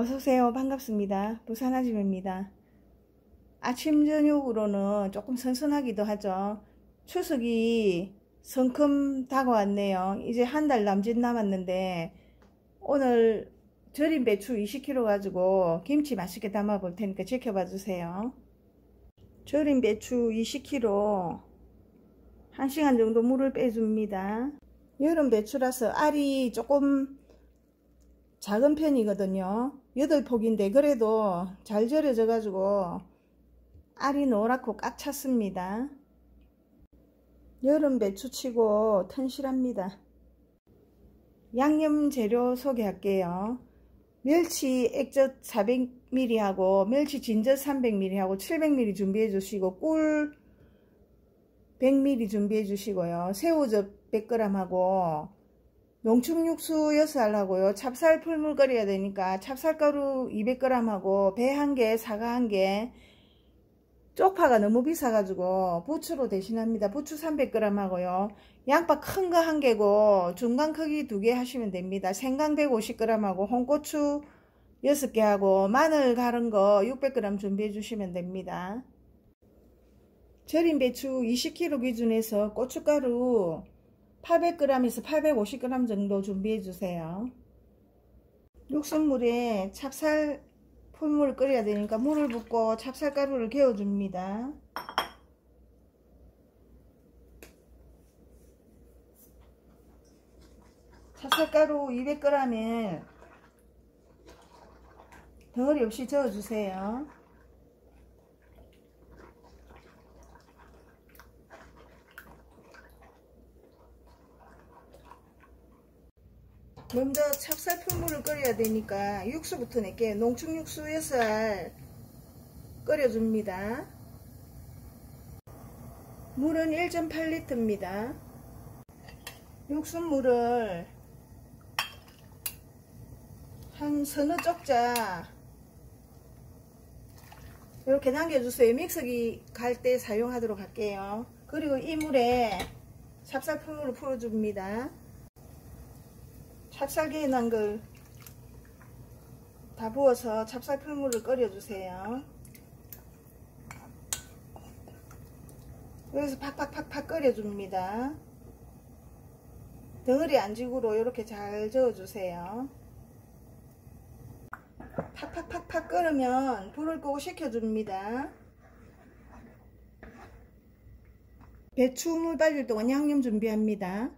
어서오세요. 반갑습니다. 부산 아줌입니다. 아침 저녁으로는 조금 선선하기도 하죠. 추석이 성큼 다가왔네요. 이제 한 달 남짓 남았는데 오늘 절인 배추 20kg 가지고 김치 맛있게 담아 볼 테니까 지켜봐 주세요. 절인 배추 20kg 1시간 정도 물을 빼줍니다. 여름 배추라서 알이 조금 작은 편이거든요. 8폭인데 그래도 잘 절여져 가지고 알이 노랗고 꽉 찼습니다. 여름 배추치고 튼실합니다. 양념 재료 소개할게요. 멸치 액젓 400ml 하고 멸치 진젓 300ml 하고 700ml 준비해 주시고 꿀 100ml 준비해 주시고요. 새우젓 100g 하고 농축육수 6알 하고요. 찹쌀 풀물 끓여야 되니까 찹쌀가루 200g 하고 배 1개, 사과 1개. 쪽파가 너무 비싸가지고 부추로 대신합니다. 부추 300g 하고요. 양파 큰 거 1개고 중간 크기 2개 하시면 됩니다. 생강 150g 하고 홍고추 6개 하고 마늘 갈은 거 600g 준비해 주시면 됩니다. 절인 배추 20kg 기준에서 고춧가루 800g에서 850g 정도 준비해 주세요. 육수물에 찹쌀 풀물을 끓여야 되니까 물을 붓고 찹쌀가루를 개어 줍니다. 찹쌀가루 200g에 덜이 없이 저어 주세요. 먼저 찹쌀 풀물을 끓여야 되니까 육수부터 낼게요. 농축육수 6알 끓여줍니다. 물은 1.8리터입니다. 육수물을 한 서너 쪽자 이렇게 남겨주세요. 믹서기 갈 때 사용하도록 할게요. 그리고 이 물에 찹쌀 풀물을 풀어줍니다. 찹쌀기에 난 걸 다 부어서 찹쌀 풀물을 끓여주세요. 여기서 팍팍팍팍 끓여줍니다. 덩어리 안지구로 이렇게 잘 저어주세요. 팍팍팍팍 끓으면 불을 끄고 식혀줍니다. 배추물 빠질 동안 양념 준비합니다.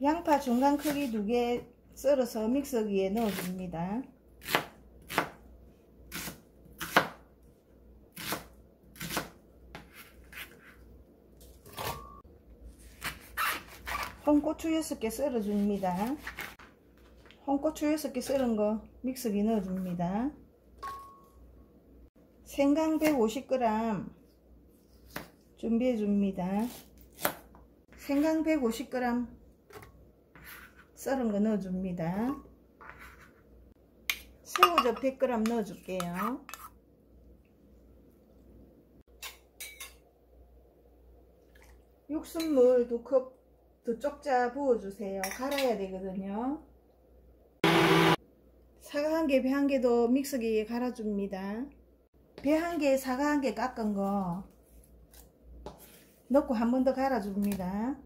양파 중간 크기 2개 썰어서 믹서기에 넣어줍니다. 홍고추 6개 썰어줍니다. 홍고추 6개 썰은 거 믹서기에 넣어줍니다. 생강 150g 준비해줍니다. 생강 150g 썰은 거 넣어줍니다. 새우젓 100g 넣어줄게요. 육수물 2컵 2쪽자 부어주세요. 갈아야 되거든요. 사과 1개, 배 1개도 믹서기에 갈아줍니다. 배 1개, 사과 1개 깎은 거 넣고 한 번 더 갈아줍니다.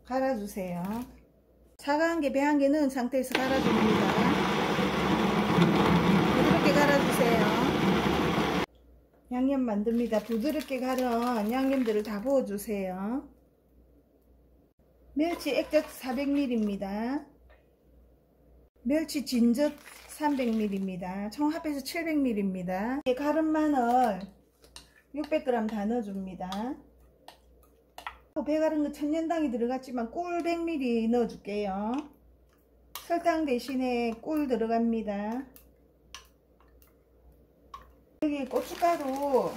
갈아주세요. 사과 1개, 배 1개 넣은 상태에서 갈아줍니다. 부드럽게 갈아주세요. 양념 만듭니다. 부드럽게 갈은 양념들을 다 부어주세요. 멸치 액젓 400ml입니다. 멸치 진젓 300ml입니다. 총 합해서 700ml입니다. 갈은 마늘 600g 다 넣어줍니다. 배 갈은 거 천년당이 들어갔지만 꿀 100ml 넣어줄게요. 설탕 대신에 꿀 들어갑니다. 여기 고춧가루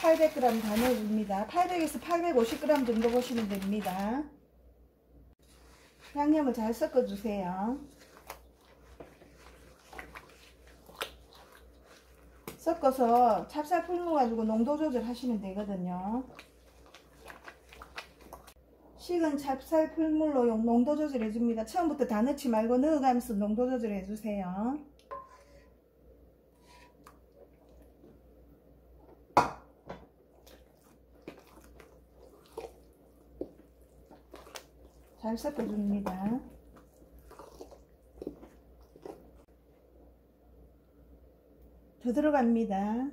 800g 다 넣어줍니다. 800에서 850g 정도 보시면 됩니다. 양념을 잘 섞어주세요. 섞어서 찹쌀 풀물 가지고 농도 조절하시면 되거든요. 식은 찹쌀 풀물로 농도 조절해 줍니다. 처음부터 다 넣지 말고 넣어가면서 농도 조절해 주세요. 잘 섞어줍니다. 더 들어갑니다.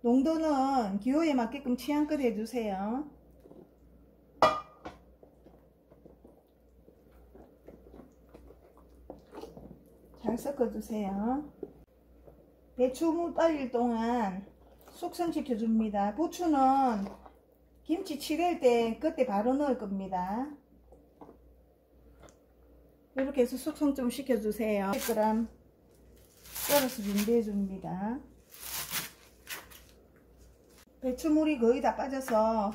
농도는 기호에 맞게끔 취향껏 해주세요. 잘 섞어주세요. 배추 빨릴 동안 숙성시켜 줍니다. 부추는 김치 치댈 때 그때 바로 넣을 겁니다. 이렇게 해서 숙성 좀 시켜주세요. 100g 썰어서 준비해 줍니다. 배추물이 거의 다 빠져서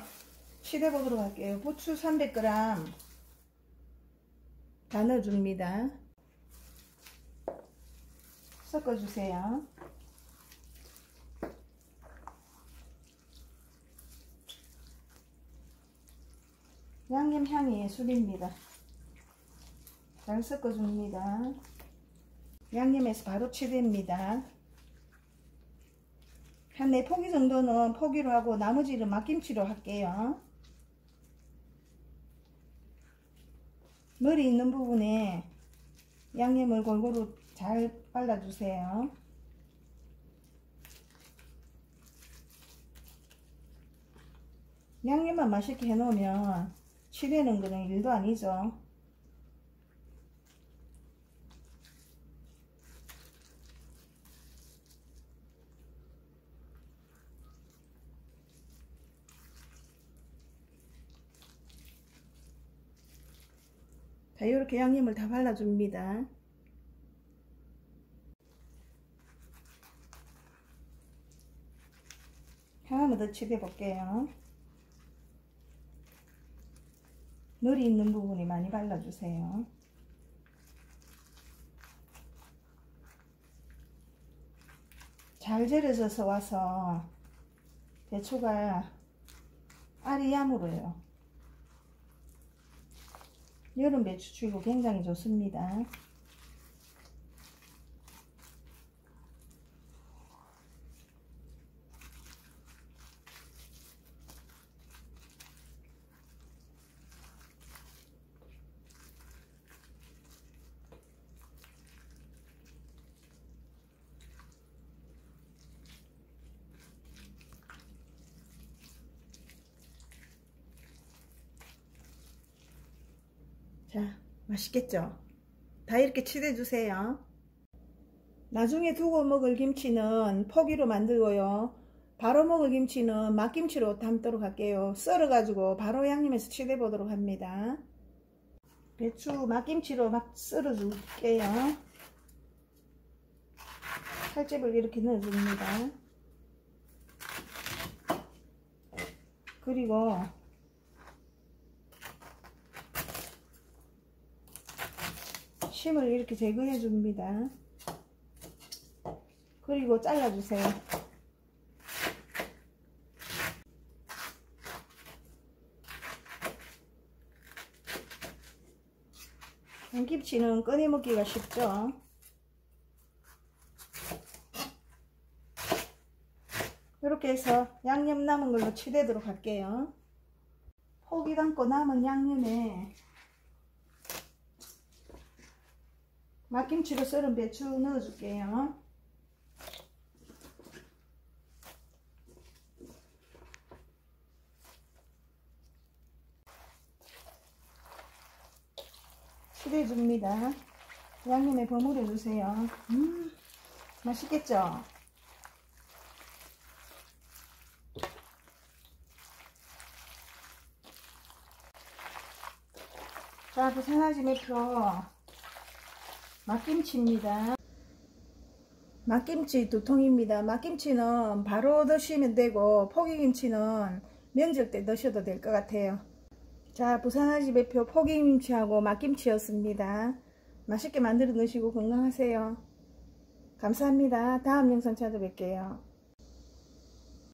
치대 보도록 할게요. 부추 300g 다 넣어줍니다. 섞어주세요. 양념 향이 예술입니다. 잘 섞어줍니다. 양념에서 바로 치대입니다. 한 4포기 정도는 포기로 하고 나머지는 막김치로 할게요. 머리 있는 부분에 양념을 골고루 잘 발라주세요. 양념만 맛있게 해놓으면 치대는 거는 일도 아니죠. 자, 이렇게 양념을 다 발라줍니다. 하나만 더 치대 볼게요. 머리 있는 부분에 많이 발라주세요. 잘 절여져서 와서 배추가 알이 야물어요. 여름 배추추이고 굉장히 좋습니다. 자, 맛있겠죠? 다 이렇게 치대 주세요. 나중에 두고 먹을 김치는 포기로 만들고요. 바로 먹을 김치는 막김치로 담도록 할게요. 썰어 가지고 바로 양념해서 치대 보도록 합니다. 배추 막김치로 막 썰어 줄게요. 칼집을 이렇게 넣어 줍니다. 그리고 심을 이렇게 제거해 줍니다. 그리고 잘라주세요. 양김치는 꺼내 먹기가 쉽죠. 이렇게 해서 양념 남은 걸로 치대도록 할게요. 포기 담고 남은 양념에 막김치로 썰은 배추 넣어줄게요. 치대줍니다. 양념에 버무려 주세요. 맛있겠죠? 자, 부산아지 매표 막김치입니다. 막김치 2통입니다. 막김치는 바로 드시면 되고 포기김치는 명절 때 드셔도 될 것 같아요. 자, 부산아지 매표 포기김치하고 막김치였습니다. 맛있게 만들어 드시고 건강하세요. 감사합니다. 다음 영상 찾아뵐게요.